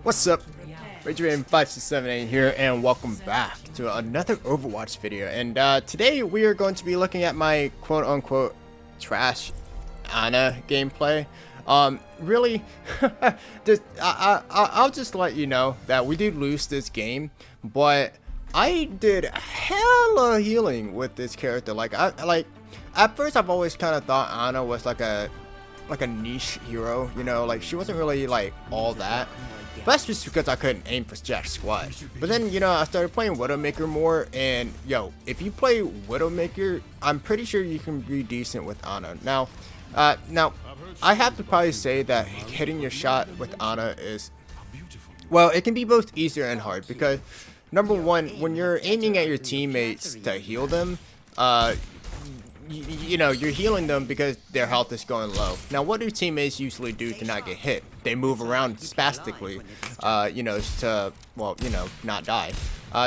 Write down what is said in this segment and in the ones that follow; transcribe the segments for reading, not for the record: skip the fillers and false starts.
What's up? Rageman5678 here, and welcome back to another Overwatch video. And today we are going to be looking at my quote-unquote trash aNa gameplay. Really, I'll just let you know that we did lose this game, but I did hella healing with this character. At first I've always kind of thought aNa was like a niche hero, you know, like she wasn't really like all that. But that's just because I couldn't aim for jack squat. But then, you know, I started playing Widowmaker more, and yo, if you play Widowmaker, I'm pretty sure you can be decent with aNa. Now, I have to probably say that hitting your shot with aNa is, well, it can be both easier and hard because, number one, when you're aiming at your teammates to heal them, you know, you're healing them because their health is going low. Now, what do teammates usually do to not get hit? They move around spastically, you know, to, well, you know, not die.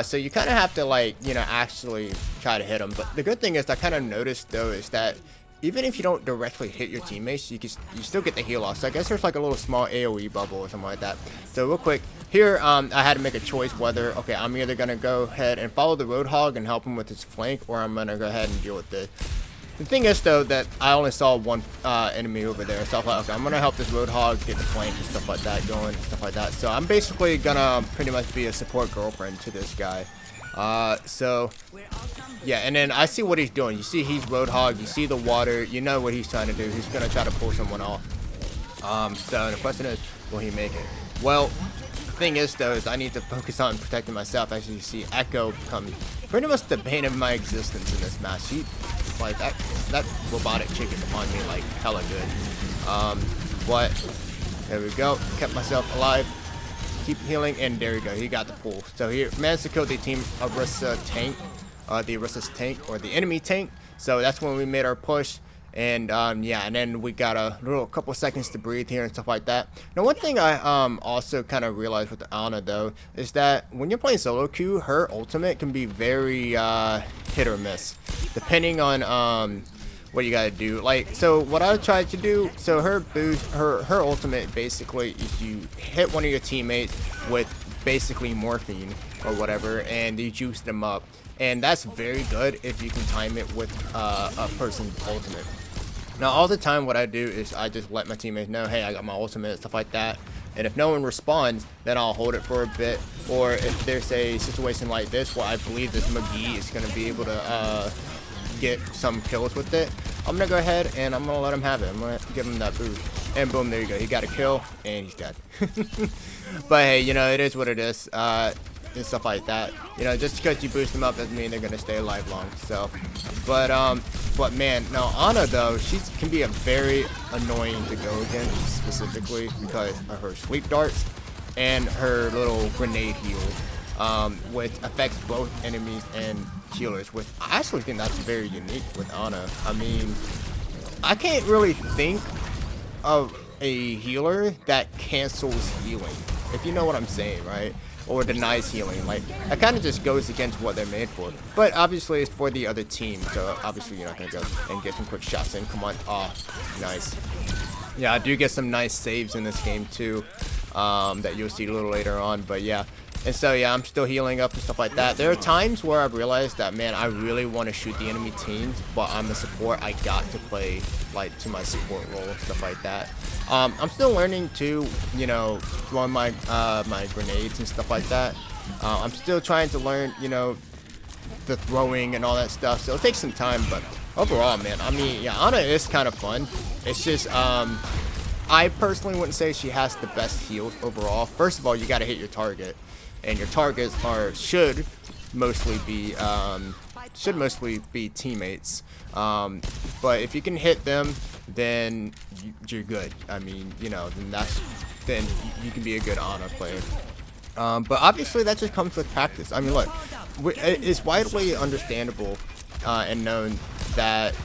So you kind of have to, like, you know, actually try to hit them. But the good thing is I kind of noticed, though, is that even if you don't directly hit your teammates, you still get the heal off. So I guess there's like a little small AoE bubble or something like that. So real quick, here I had to make a choice whether, okay, I'm either going to go ahead and follow the Roadhog and help him with his flank, or I'm going to go ahead and deal with this. The thing is, though, that I only saw one enemy over there, so I thought, okay, I'm gonna help this Roadhog get the flank and stuff like that going, stuff like that. So I'm basically gonna pretty much be a support girlfriend to this guy. So yeah, and then I see what he's doing. You see he's Roadhog, you see the water, you know what he's trying to do. He's gonna try to pull someone off. So the question is, will he make it? Well, the thing is, though, is I need to focus on protecting myself. As you see, Echo becomes pretty much the bane of my existence in this match. Like that robotic chick is on me like hella good. But there we go. Kept myself alive. Keep healing, and there we go. He got the pull. So he managed to kill the team Orisa tank, the Orisa's tank, or the enemy tank. So that's when we made our push. And yeah, and then we got a couple seconds to breathe here and stuff like that. Now, one thing I also kind of realized with aNa, though, is that when you're playing solo queue, her ultimate can be very hit or miss, depending on what you gotta do. Like, so what I tried to do, so her boost, her ultimate basically is you hit one of your teammates with basically morphine or whatever, and you juice them up. And that's very good if you can time it with a person's ultimate. Now, all the time, what I do is I just let my teammates know, hey, I got my ultimate and stuff like that. And if no one responds, then I'll hold it for a bit. Or if there's a situation like this where I believe this McGee is going to be able to get some kills with it, I'm going to go ahead and I'm going to let him have it. I'm going to give him that boost. And boom, there you go. He got a kill, and he's dead. But hey, you know, it is what it is. And stuff like that, you know, just because you boost them up doesn't mean they're gonna stay alive long. So, but man, now aNa, though, she can be a very annoying to go against, specifically because of her sleep darts and her little grenade heal, which affects both enemies and healers. Which I actually think that's very unique with aNa. I mean, I can't really think of a healer that cancels healing, if you know what I'm saying, right? Or denies healing. Like, that kind of just goes against what they're made for. But obviously it's for the other team, so obviously you're not gonna go and get some quick shots in. Come on. Oh, nice. Yeah, I do get some nice saves in this game too, that you'll see a little later on. But yeah, and so yeah, I'm still healing up and stuff like that. There are times where I've realized that, man, I really want to shoot the enemy teams, but I'm a support. I got to play like to my support role and stuff like that. I'm still learning to, you know, throwing my my grenades and stuff like that. I'm still trying to learn, you know, the throwing and all that stuff. So it'll take some time, but overall, man, I mean, yeah, aNa is kind of fun. It's just, I personally wouldn't say she has the best heals overall. First of all, you got to hit your target, and your targets should mostly be teammates. But if you can hit them, then you're good. I mean, you know, then you can be a good aNa player. But obviously that just comes with practice. I mean, look, it's widely understandable and known that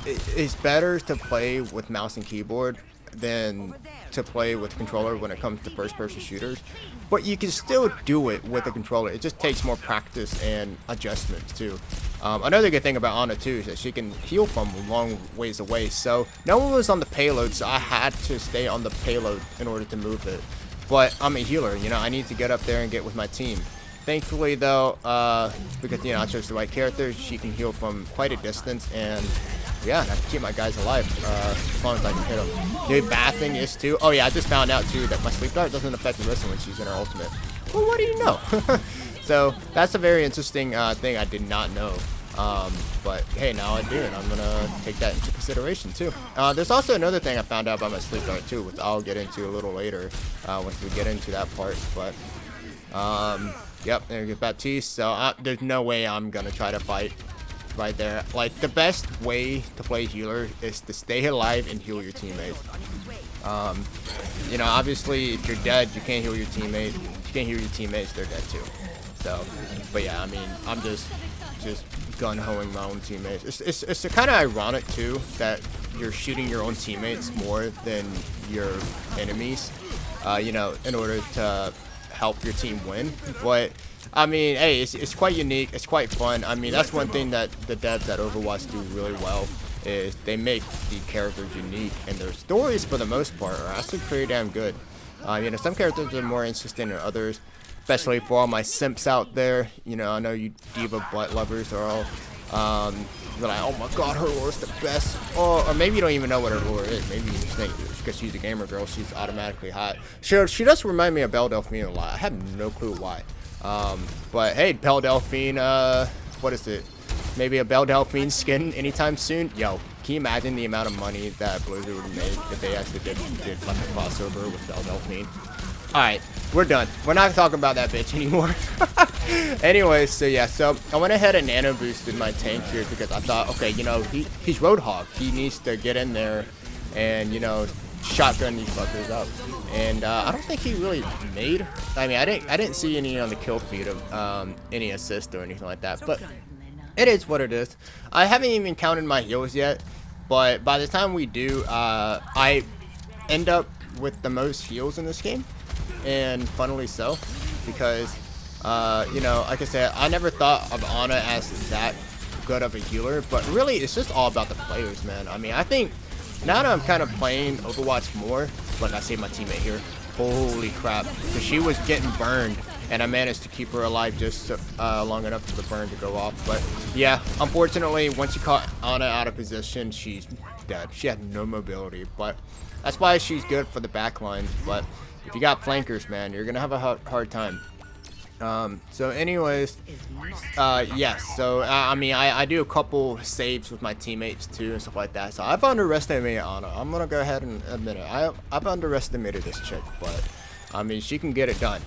it's better to play with mouse and keyboard than to play with controller when it comes to first-person shooters. But you can still do it with a controller. It just takes more practice and adjustments too. Another good thing about aNa too is that she can heal from a long ways away. So no one was on the payload, so I had to stay on the payload in order to move it. but I'm a healer, you know, I need to get up there and get with my team. Thankfully though, because, you know, I chose the right character, she can heal from quite a distance, and yeah, I can keep my guys alive as long as I can hit them. The bad thing is too, oh yeah, I just found out too that my sleep dart doesn't affect Marissa when she's in her ultimate. Well, what do you know? So that's a very interesting thing I did not know. But hey, now I do, and I'm gonna take that into consideration too. There's also another thing I found out about my sleep dart too, which I'll get into a little later once we get into that part. But yep, there goes Baptiste. So there's no way I'm gonna try to fight right there. Like, the best way to play healer is to stay alive and heal your teammates. You know, obviously if you're dead, you can't heal your teammate. If you can't heal your teammates, they're dead too. So, but yeah, I mean, I'm just gun-hoing my own teammates. It's kind of ironic too that you're shooting your own teammates more than your enemies, you know, in order to help your team win. But I mean, hey, it's quite unique. It's quite fun. I mean, that's one thing that the devs at Overwatch do really well, is they make the characters unique, and their stories for the most part are actually pretty damn good. You know, some characters are more interesting than others, especially for all my simps out there. You know, I know you diva butt lovers are all you're like, oh my god, her lore is the best. Or maybe you don't even know what her lore is. Maybe you just think because she's a gamer girl, she's automatically hot. She does remind me of Belle Delphine a lot. I have no clue why. But hey, Belle Delphine, what is it? Maybe a Belle Delphine skin anytime soon? Yo, can you imagine the amount of money that Blizzard would make if they actually did like a crossover with Belle Delphine? Alright, we're done. We're not talking about that bitch anymore. Anyways, so yeah, so I went ahead and nano boosted my tank here because I thought, okay, you know, he's Roadhog. He needs to get in there and, you know, shotgun these fuckers up. And I don't think he really made, I mean, I didn't see any on the kill feed of any assist or anything like that, but it is what it is. I haven't even counted my heals yet, but by the time we do, I end up with the most heals in this game, and funnily so, because you know, like I said, I never thought of aNa as that good of a healer, but really it's just all about the players, man. I mean, I think now that I'm kind of playing Overwatch more, like I saved my teammate here, holy crap, because she was getting burned, and I managed to keep her alive just long enough for the burn to go off. But yeah, unfortunately, once you caught aNa out of position, she's dead. She had no mobility, but that's why she's good for the back line. But if you got flankers, man, you're gonna have a hard time. So anyways, yes, so I mean, I do a couple saves with my teammates too and stuff like that, so I've underestimated aNa. I'm gonna go ahead and admit it. I've underestimated this chick, but I mean, she can get it done,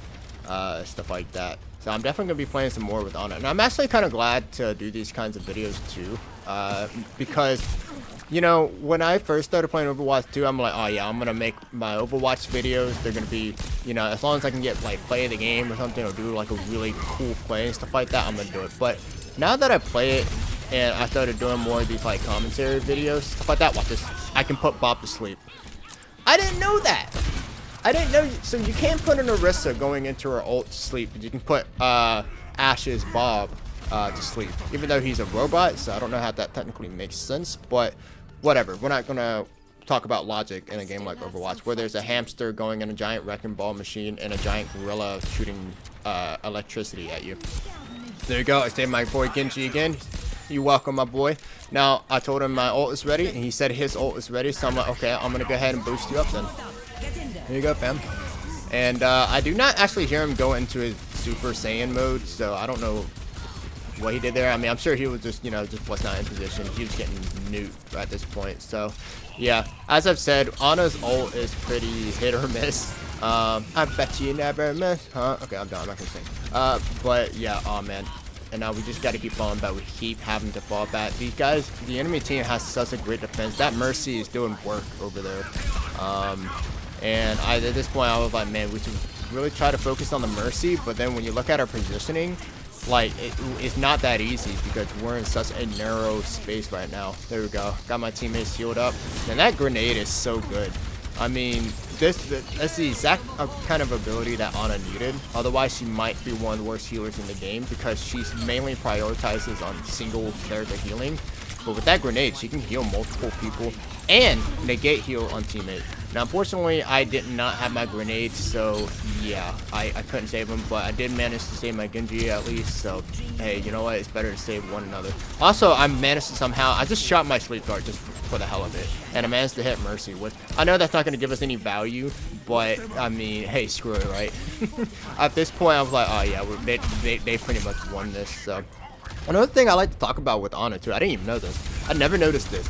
stuff like that. So I'm definitely gonna be playing some more with aNa, and I'm actually kind of glad to do these kinds of videos too, because, you know, when I first started playing Overwatch 2, I'm like, oh yeah, I'm gonna make my Overwatch videos. They're gonna be, you know, as long as I can get like play the game or something, or do like a really cool play and stuff like that, I'm gonna do it. But now that I play it and I started doing more of these like commentary videos, stuff like that, watch this. I can put Bob to sleep. I didn't know that. I didn't know. So you can't put an Orisa going into her ult to sleep, but you can put Ash's Bob to sleep, even though he's a robot. So I don't know how that technically makes sense, but whatever. We're not gonna talk about logic in a game like Overwatch, where there's a hamster going in a giant wrecking ball machine and a giant gorilla shooting electricity at you. There you go. I saved my boy Genji again. You're welcome, my boy. Now, I told him my ult is ready, and he said his ult is ready, so I'm like, okay, I'm gonna go ahead and boost you up then. There you go, fam. And I do not actually hear him go into his Super Saiyan mode, so I don't know what he did there. I mean, I'm sure he was just, you know, just was not in position. He was getting nuked at this point. So yeah, as I've said, aNa's ult is pretty hit or miss. I bet you never miss, huh? Okay, I'm done. I'm not gonna sing. But yeah, oh man. And now we just got to keep falling back. We keep having to fall back. These guys, the enemy team has such a great defense. That Mercy is doing work over there. And at this point, I was like, man, we should really try to focus on the Mercy. But then when you look at our positioning, like, it's not that easy because we're in such a narrow space right now. There we go. Got my teammates healed up. And that grenade is so good. I mean, that's the exact kind of ability that aNa needed. Otherwise, she might be one of the worst healers in the game because she mainly prioritizes on single character healing. But with that grenade, she can heal multiple people and negate heal on teammate. Now, unfortunately, I did not have my grenades, so yeah, I couldn't save him, but I did manage to save my Genji at least, so hey, you know what, it's better to save one another. Also, I managed to somehow, I just shot my sleep dart just for the hell of it, and I managed to hit Mercy, which I know that's not going to give us any value, but I mean, hey, screw it, right? At this point, I was like, oh yeah, they pretty much won this, so. Another thing I like to talk about with aNa too, I didn't even know this. I never noticed this.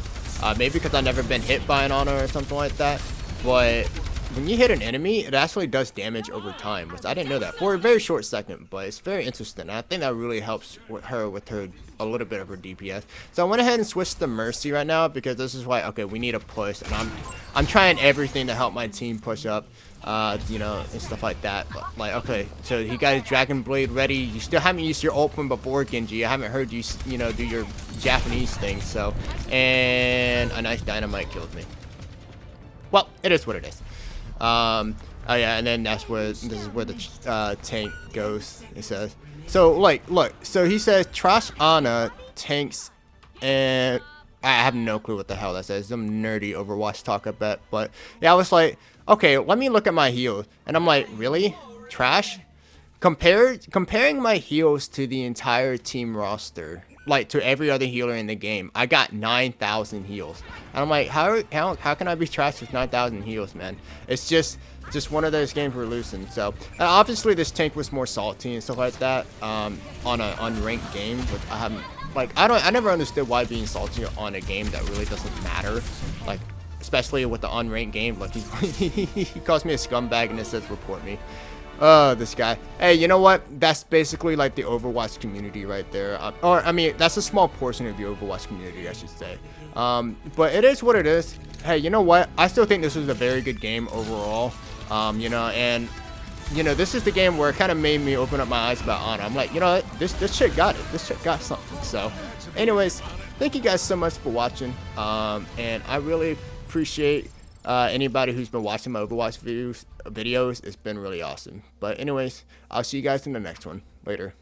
Maybe because I've never been hit by an aNa or something like that. But when you hit an enemy, it actually does damage over time, which I didn't know that for a very short second. But it's very interesting. I think that really helps with her a little bit of her DPS. So I went ahead and switched to Mercy right now because this is why, okay, we need a push, and I'm trying everything to help my team push up. You know, and stuff like that. But, like, okay, so he got his Dragon Blade ready. You still haven't used your ult from before, Genji. I haven't heard you, you know, do your Japanese thing. So, and a nice dynamite killed me. Well, it is what it is. Oh yeah, and then this is where the tank goes. It says so. Like, look. So he says TrAsH aNa tanks, and I have no clue what the hell that says. Some nerdy Overwatch talk, I bet. But yeah, I was like, okay, let me look at my heals. And I'm like, really? TrAsH? Comparing my heals to the entire team roster, like to every other healer in the game, I got 9,000 heals. And I'm like, how can I be TrAsH with 9,000 heals, man? It's just one of those games we're losing. So obviously this tank was more salty and stuff like that on an unranked game, which I haven't, like, I never understood why being salty on a game that really doesn't matter, like, especially with the unranked game. Like, he calls me a scumbag and it says report me. Oh, this guy. Hey, you know what? That's basically like the Overwatch community right there. Or, I mean, that's a small portion of the Overwatch community, I should say. But it is what it is. Hey, you know what? I still think this was a very good game overall. You know, and, you know, this is the game where it kind of made me open up my eyes about aNa. I'm like, you know what? This shit got it. This shit got something. So, anyways, thank you guys so much for watching. And I really appreciate anybody who's been watching my Overwatch videos. It's been really awesome. But anyways, I'll see you guys in the next one. Later.